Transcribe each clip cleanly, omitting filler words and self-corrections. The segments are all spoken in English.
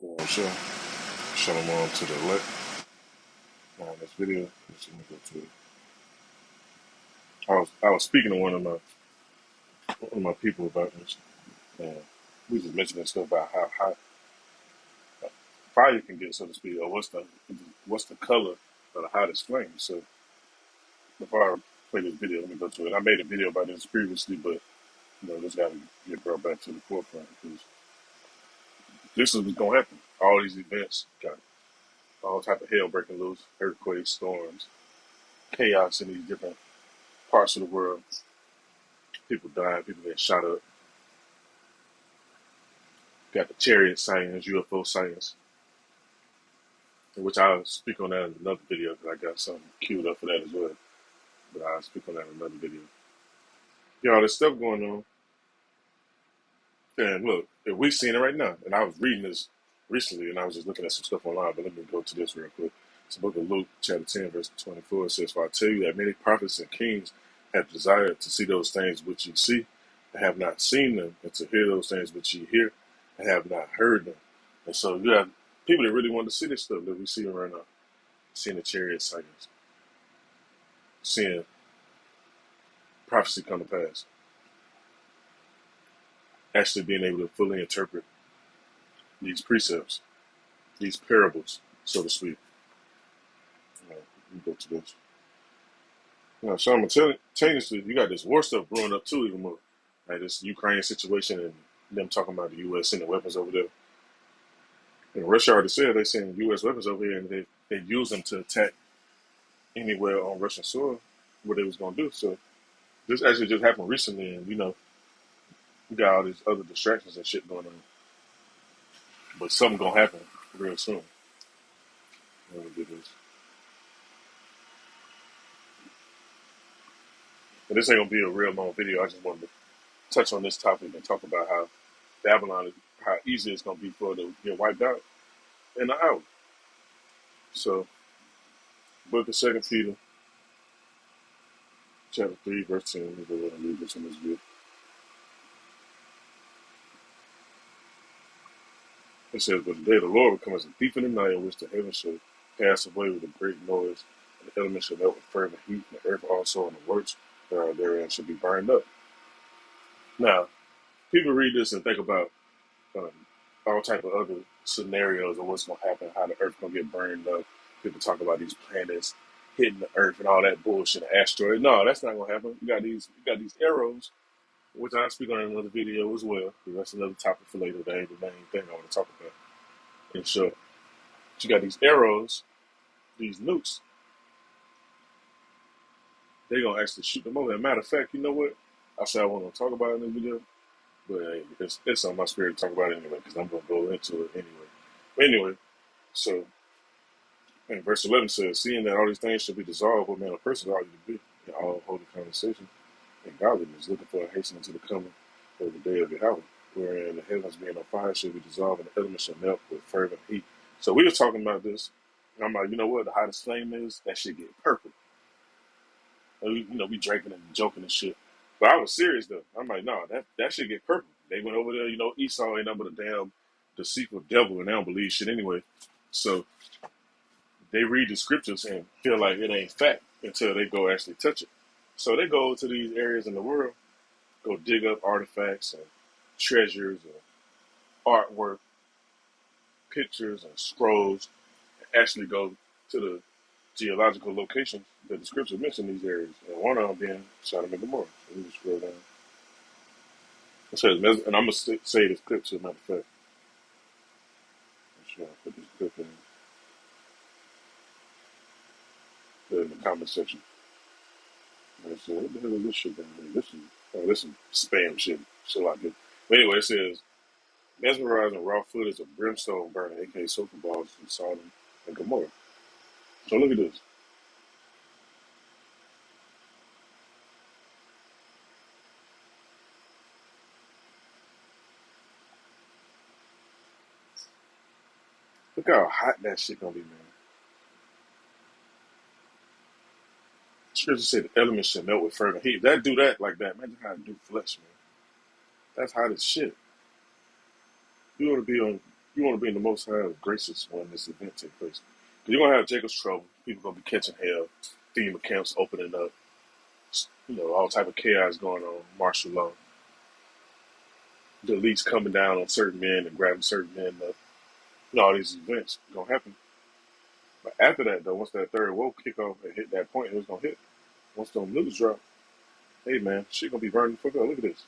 Sure. Shalom on to the elect on this video. Let me go to it. I was speaking to one of my people about this, and we just mentioning stuff about how hot fire can get, so to speak, or what's the color of the hottest flame. So before I play this video, let me go to it. I made a video about this previously, but this got to get brought back to the forefront because this is what's gonna happen. All these events got all type of hell breaking loose, earthquakes, storms, chaos in these different parts of the world. People dying, people getting shot up. Got the chariot sightings, UFO sightings, which I'll speak on that in another video because I got something queued up for that as well. But I'll speak on that in another video. All this stuff going on. And look, if we seeing it right now, and I was reading this recently and I was just looking at some stuff online, but let me go to this real quick. It's the book of Luke, chapter 10, verse 24. It says, "For I tell you that many prophets and kings have desired to see those things which you see, and have not seen them, and to hear those things which you hear, and have not heard them." And so you have people that really want to see this stuff that we see right now. Seeing the chariot sightings, seeing prophecy come to pass, actually being able to fully interpret these precepts, these parables, so to speak. Let me go to this. Simultaneously, you got this war stuff brewing up too, even more. Like this Ukraine situation and them talking about the U.S. sending weapons over there. And Russia already said they send U.S. weapons over here and they use them to attack anywhere on Russian soil, what they was going to do. So this actually just happened recently, and we got all these other distractions and shit going on. But something going to happen real soon. Let me do this. And this ain't going to be a real long video. I just wanted to touch on this topic and talk about how Babylon is, how easy it's going to be for it to get wiped out in an hour. So, book of 2 Peter, chapter 3, verse 10. Let me go ahead and read this in this video. It says, "But the day of the Lord will come as a thief in the night, in which the heavens shall pass away with a great noise, and the elements shall melt with fervent heat, and the earth also and the works that are therein shall be burned up." Now, people read this and think about um, all type of other scenarios of what's going to happen, how the earth going to get burned up. People talk about these planets hitting the earth and all that bullshit, asteroid. No, that's not going to happen. You got these arrows, which I speak on in another video as well. Because that's another topic for later. That ain't the main thing I want to talk about. And so, you got these arrows, these nukes. They're going to actually shoot them over. As a matter of fact, you know what? I said I want to talk about it in the video, but hey, it's on my spirit to talk about it anyway, because I'm going to go into it anyway. But anyway, so and verse 11 says, "Seeing that all these things shall be dissolved, what manner of person ought you to be in all holy conversation and godliness, looking for a hastening to the coming of the day of Yahweh, wherein the heavens being on fire shall be dissolved, and the elements shall melt with fervent heat." So we were talking about this, and I'm like, you know what? The hottest flame is that shit get purple. And we drinking and joking and shit. But I was serious though. I'm like, no, that shit get purple. They went over there, Esau ain't nothing but a damn deceitful devil, and they don't believe shit anyway. So they read the scriptures and feel like it ain't fact until they go actually touch it. So they go to these areas in the world, go dig up artifacts and treasures and artwork, pictures and scrolls, and actually go to the geological locations that the scriptures mention these areas. And one of them being Sodom and Gomorrah. Let me just scroll down. It says, and I'm going to say this clip to a matter of fact. I'm sure I'll put this clip in the comment section. And it says, what the hell is this shit down here? This is spam shit. So like it. But anyway, it says, "Mesmerizing raw footage of brimstone burning, aka sulfur balls from Sodom and Gomorrah." So look at this. Look how hot that shit gonna be, man. Scripture said the elements should melt with fervent heat. If that do that like that, imagine how it do flesh, man. That's hot as shit. You want to be on. You want to be in the Most High graces when this event takes place. Because you're going to have Jacob's trouble. People going to be catching hell. FEMA camps opening up. All type of chaos going on. Martial law. The elites coming down on certain men and grabbing certain men up. All these events going to happen. But after that, though, once that third woke kick off and hit that point, it was going to hit. Once those news drop, hey, man, shit going to be burning the fuck up. Look at this.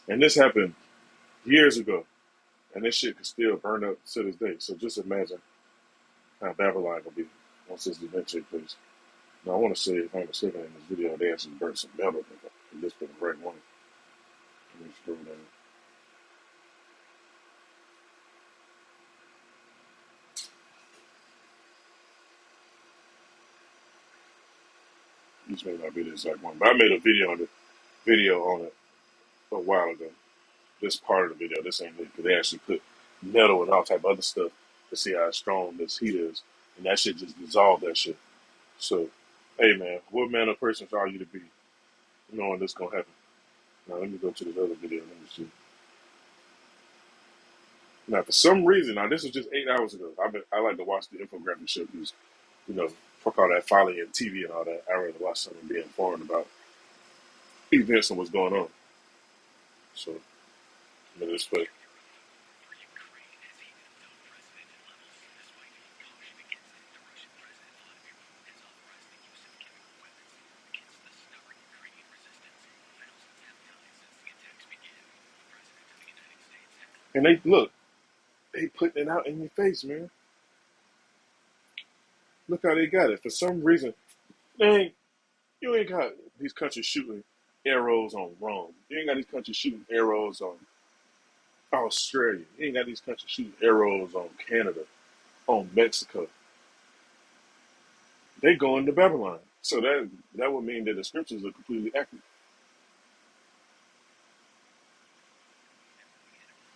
And this happened years ago. And this shit can still burn up to this day. So just imagine how Babylon will be once this event takes place. Now, I want to say, if I'm mistaken, in this video, they actually burnt some metal. They just put the right one. Let me scroll down. This may not be the exact one, but I made a video on it a while ago. This part of the video, this ain't it, because they actually put metal and all type of other stuff to see how strong this heat is, and that shit just dissolved that shit. So, hey man, what manner of person are you to be knowing this gonna happen? Now let me go to this other video. Let me see. Now, for some reason, now this was just 8 hours ago. I like to watch the infographic show because, fuck all that folly and TV and all that. I rather watch something being informed about events and what's going on. So, this play. And they putting it out in your face, man. Look how they got it. For some reason, dang, you ain't got these countries shooting arrows on Rome. You ain't got these countries shooting arrows on Australia. You ain't got these countries shooting arrows on Canada, on Mexico. They going to Babylon. So that would mean that the scriptures are completely accurate.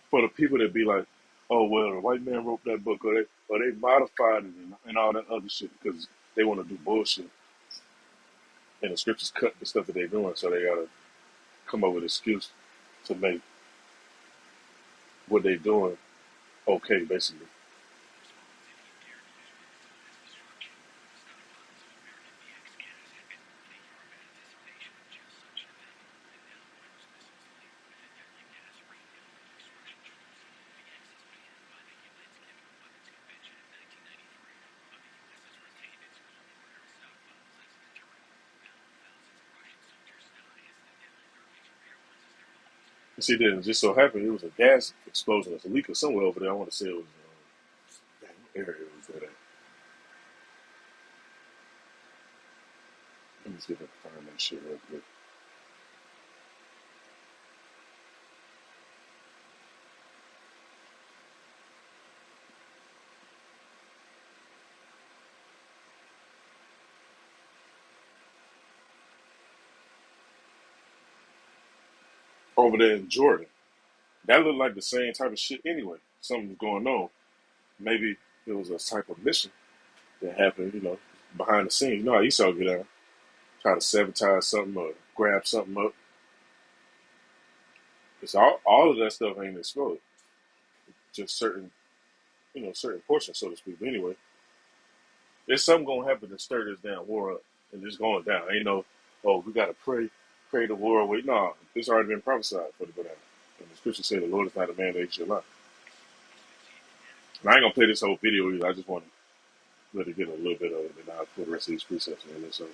For the people that be like, oh well, the white man wrote that book, or they modified it and all that other shit because they want to do bullshit, and the scriptures cut the stuff that they're doing, so they gotta come up with an excuse to make what they're doing okay, basically. You see, then it just so happened it was a gas explosion, it's a leak or somewhere over there. I want to say it was what area was that at? Let me see if I can find that shit real quick. Over there in Jordan, that looked like the same type of shit anyway. Something's going on. Maybe it was a type of mission that happened, behind the scenes. You know how Esau get down, try to sabotage something or grab something up. It's all of that stuff ain't exploded. Just certain portions, so to speak. But anyway, there's something gonna happen to stir this damn war up, and it's going down. Ain't no, oh, we gotta pray the war away. No, it's already been prophesied for the go down. And the scripture say the Lord is not a man that he should lie. And I ain't gonna play this whole video either. I just want to let it get a little bit of it, and I'll put the rest of these precepts in there. So,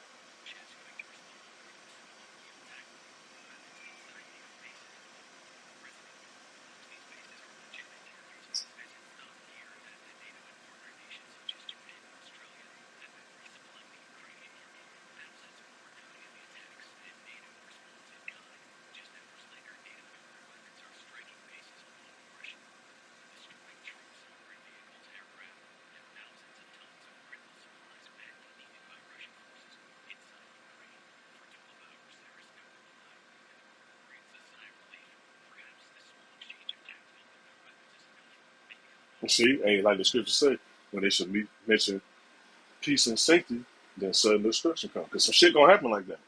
see, hey, like the scripture say. when they should mention peace and safety, then sudden destruction comes. Because some shit gonna happen like that.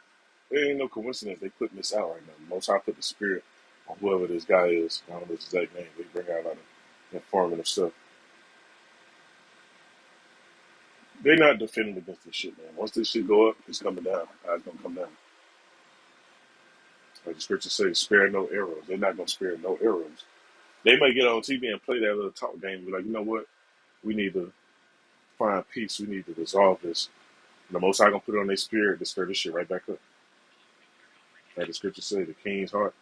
It ain't no coincidence they putting this out right now. Most High put the spirit on whoever this guy is. I don't know his exact name. They bring out a lot of informative stuff. They not defending against this shit, man. Once this shit go up, it's coming down. It's gonna come down. Like the scripture says, spare no arrows. They're not gonna spare no arrows. They may get on TV and play that little talk game and be like, you know what? We need to find peace. We need to resolve this. And the most High gonna put it on their spirit to stir this shit right back up. Like the scripture says, the king's heart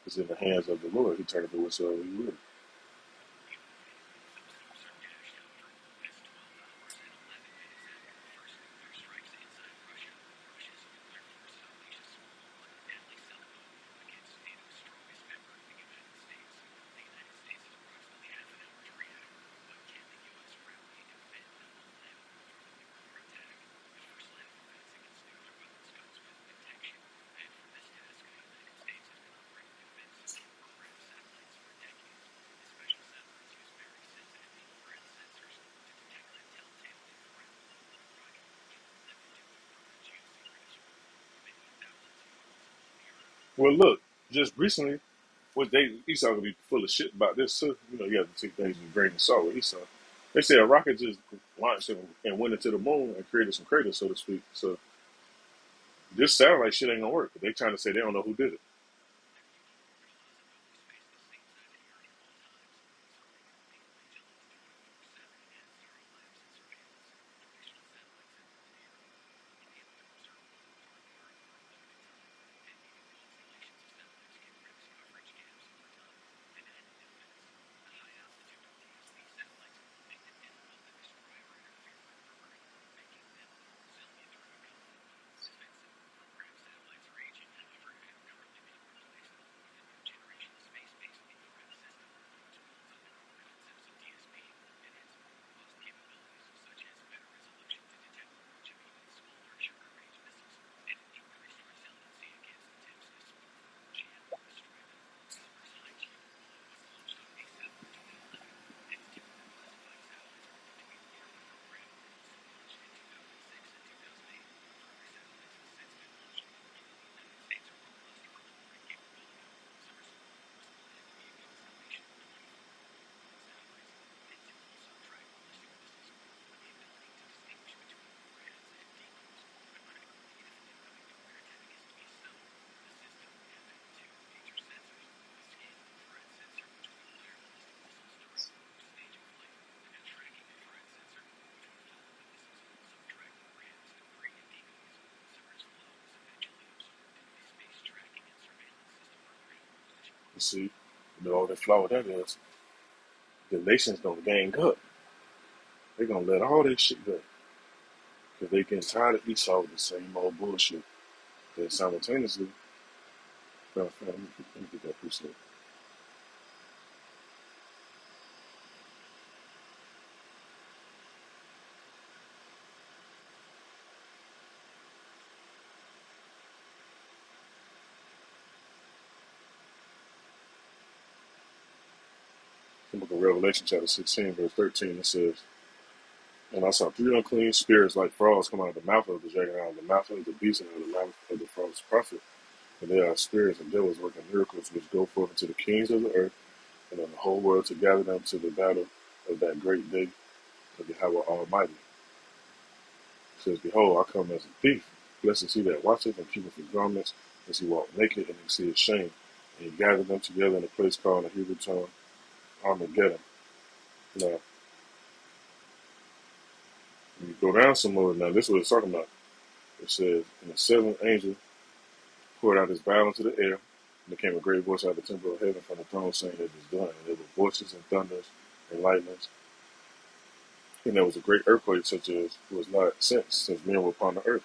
is in the hands of the Lord. He turneth it whatsoever he will. Well, look, just recently, what Esau gonna be full of shit about this too. You know, you have to take things with a grain of salt with Esau. They say a rocket just launched and went into the moon and created some craters, so to speak. So this satellite shit ain't gonna work. They trying to say they don't know who did it. You see, you know the flaw with that is the nations gonna gang up. They gonna let all this shit go because they getting tired of Esau with the same old bullshit. Then simultaneously, let me get that precept. The book of Revelation, chapter 16, verse 13, it says, and I saw three unclean spirits like frogs come out of the mouth of the dragon, out of the mouth of the beast, and out of the mouth of the false prophet. And they are spirits and devils working miracles which go forth into the kings of the earth and on the whole world to gather them to the battle of that great day of Yahweh Almighty. It says, behold, I come as a thief. Blessed is he that watcheth and keepeth his garments, as he walk naked and he see his shame. And he gathered them together in a place called in the Hebrew tongue Armageddon. Now, when you go down some more, now this is what it's talking about. It says, and the seventh angel poured out his vial into the air, and there came a great voice out of the temple of heaven from the throne saying, it is done. And there were voices and thunders and lightnings. And there was a great earthquake such as was not since men were upon the earth.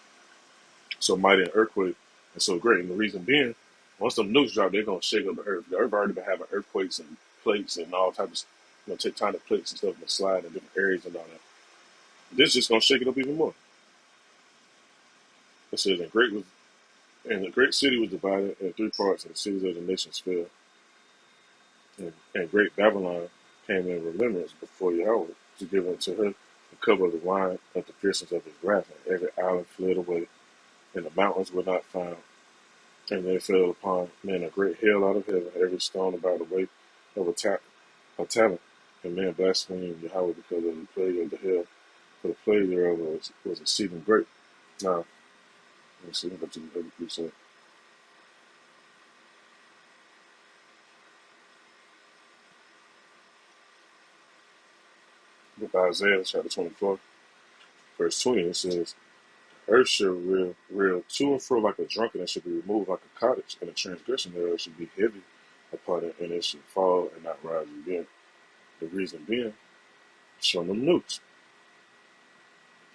So mighty an earthquake and so great. And the reason being, once them nukes drop, they're gonna shake up the earth. The earth already been having earthquakes and plates and all types of tectonic plates and stuff and slide in different areas and all that. This is just gonna shake it up even more. It says and the great city was divided in three parts, and the cities of the nations fell. And great Babylon came in remembrance before Yahweh to give unto her cover of the wine of the fierceness of his wrath, and every island fled away, and the mountains were not found. And there fell upon men a great hail out of heaven, every stone about the weight of a talent. And men blasphemed Yahweh because of the plague of the hail, for the plague thereof was exceeding great. Now, let me see, go to the other precept. With Isaiah chapter 24, verse 20, it says, earth shall reel to and fro like a drunkard, and shall be removed like a cottage, and the transgression thereof shall be heavy upon it, and it shall fall and not rise again. The reason being, showing them nukes.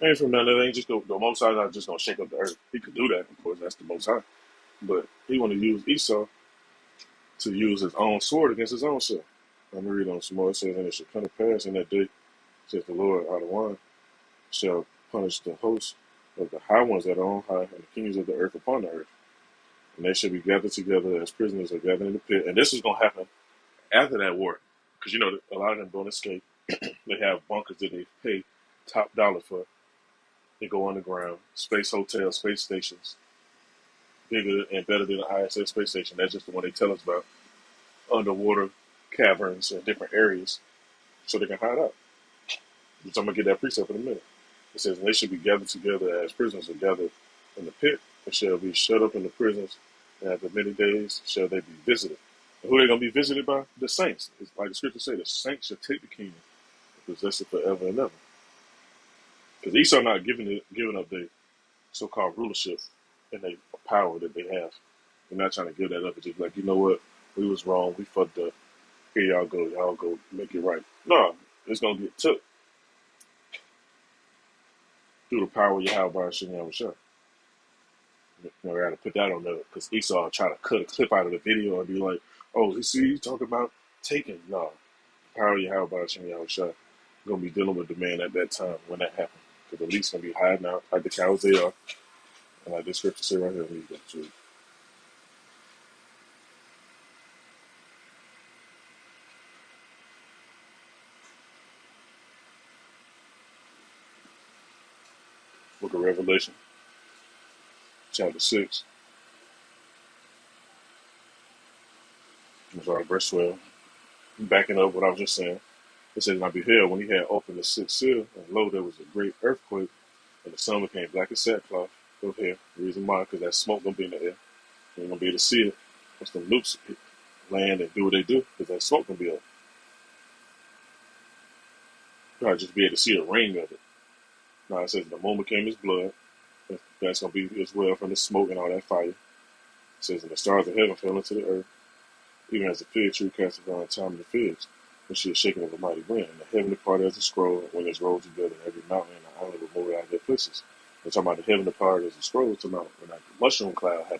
Ain't from none of that. Ain't just the Most High not just gonna shake up the earth. He could do that, of course. That's the Most High. But he want to use Esau to use his own sword against his own self. I'm gonna read on some more. It says, and it shall come to pass in that day, says the Lord out of one, shall punish the hosts of the high ones that are on high, and the kings of the earth upon the earth. And they shall be gathered together as prisoners are gathered in the pit. And this is gonna happen after that war, because you know a lot of them don't escape. They have bunkers that they pay top dollar for. They go underground, space hotels, space stations, bigger and better than the ISS space station. That's just the one they tell us about. Underwater caverns and different areas so they can hide out. Which I'm going to get that precept in a minute. It says, and they should be gathered together as prisoners are gathered in the pit, and shall be shut up in the prisons, and after many days shall they be visited. And who are they going to be visited by? The saints. It's like the scripture say, the saints shall take the kingdom and possess it forever and ever. Because Esau not giving up their so-called rulership and the power that they have. They're not trying to give that up. It's just like, you know what? We was wrong. We fucked up. Here y'all go. Y'all go make it right. No, it's going to get took through the power you have by Hashem Yahushua. You know, I got to put that on there because Esau try to cut a clip out of the video and be like, oh, you see, you talking about taking. No, the power you have by Hashem Yahushua. Going to be dealing with the man at that time when that happens. Because the least going to be hiding out like the cows they are. And like this scripture say right here, let me go to Book of Revelation, chapter 6. I'm sorry, verse 12. Backing up what I was just saying. It says, and I beheld when he had opened the sixth seal, and lo, there was a great earthquake, and the sun became black as sackcloth of hair. The reason why, because that smoke gonna be in the air. You ain't gonna be able to see it. Once the nukes land and do what they do, because that smoke gonna be up. You might just be able to see a ring of it. Now it says the moon became his blood. That's gonna be as well from the smoke and all that fire. It says, and the stars of heaven fell into the earth, even as the fig tree cast down the time of the figs, when she is shaken of a mighty wind. And the heavenly part as a scroll, when it's rolled together, every mountain and the island will move out of their places. We're talking about the heavenly part as a scroll to mount when that mushroom cloud happened.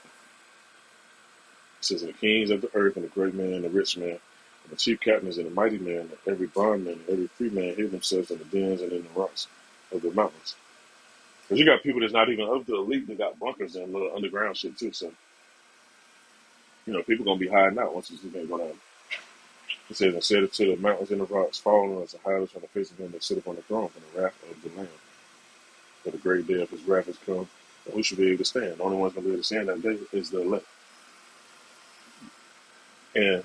It says, and the kings of the earth, and the great man, and the rich man, and the chief captains, and the mighty man, and every bondman, and every free man hid themselves in the dens and in the rocks of the mountains. Because you got people that's not even of the elite that got bunkers and little underground shit too. So, you know, people going to be hiding out once this event go down. It says, and said it to the mountains and the rocks, falling as a hiders from the face of him that sitteth on the throne, from the wrath of the Lamb. For the great day of his wrath has come. And who should be able to stand? The only one's going to be able to stand that day is the elect. And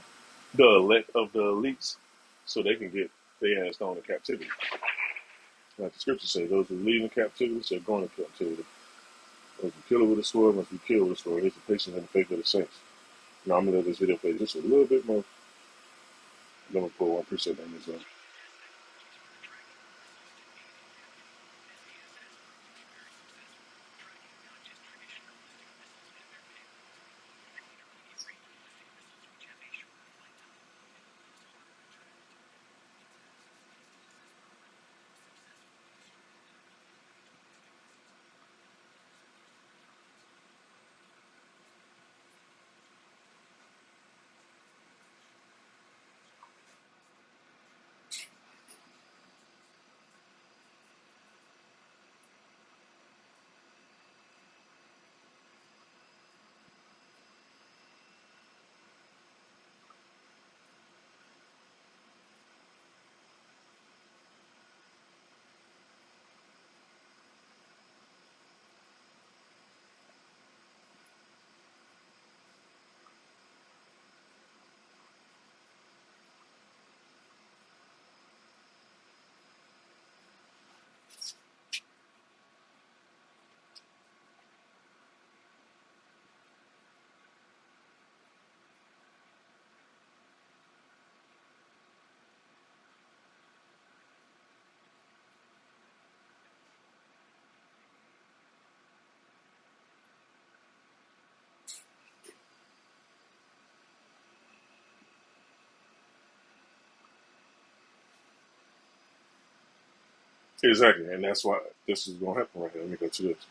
the elect of the elites, so they can get their ass thrown in captivity. Like the scripture says, those who leave in captivity shall go into captivity. Those who kill it with a sword must be killed with a sword. Here's the patience and the faith of the saints. Now I'm going to let this video play just a little bit more. Then we'll pull one precept on this. Exactly, and that's why this is gonna happen right here. Let me go to this.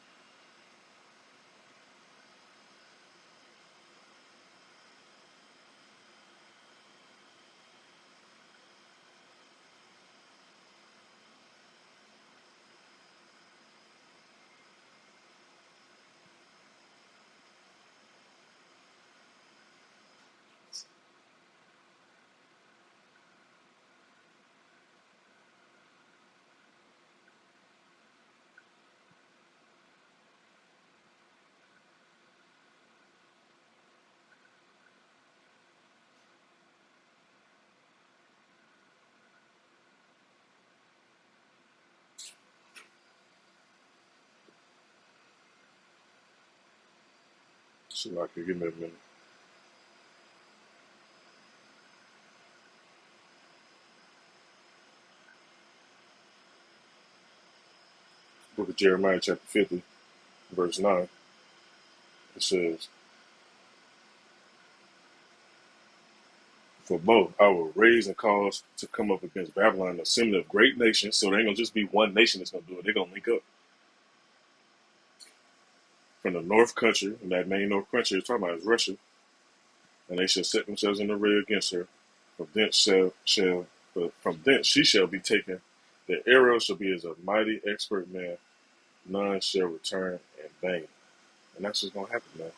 So I can give me a minute. Book of Jeremiah, chapter 50, verse 9. It says, "For both I will raise and cause to come up against Babylon, an assembly of great nations." So there ain't gonna just be one nation that's gonna do it. They're gonna link up from the north country, and that main north country it's talking about is Russia, and they shall set themselves in array against her. From thence from thence she shall be taken. The arrow shall be as a mighty expert man. None shall return in vain. And that's what's gonna happen, man.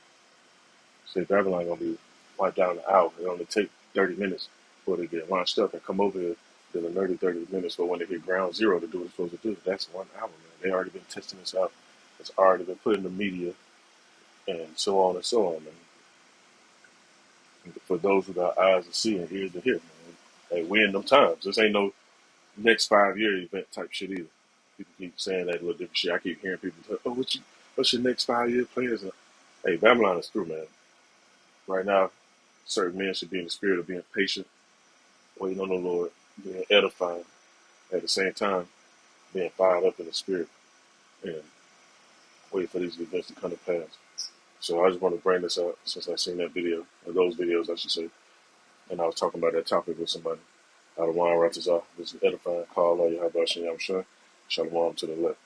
Say Babylon gonna be wiped out in an hour. It only take 30 minutes for they get launched up and come over here. Then another 30 minutes for when they hit ground zero to do what it's supposed to do. That's 1 hour, man. They already been testing this out. It's already been put in the media and so on and so on, man. And for those who got eyes to see and ears to hear, man. Hey, we in them times. This ain't no next 5 year event type shit either. People keep saying that little different shit. I keep hearing people talk, oh, what's your next 5 year plans? Hey, Babylon is through, man. Right now, certain men should be in the spirit of being patient, waiting on the Lord, being edifying, at the same time, being fired up in the spirit, and wait for these events to come to pass. So I just want to bring this up since I seen that video, or those videos, I should say, and I was talking about that topic with somebody. Out of Juan Ratazar, this is edifying call, Allah Yahabashim Yamshan, Shalom to the left.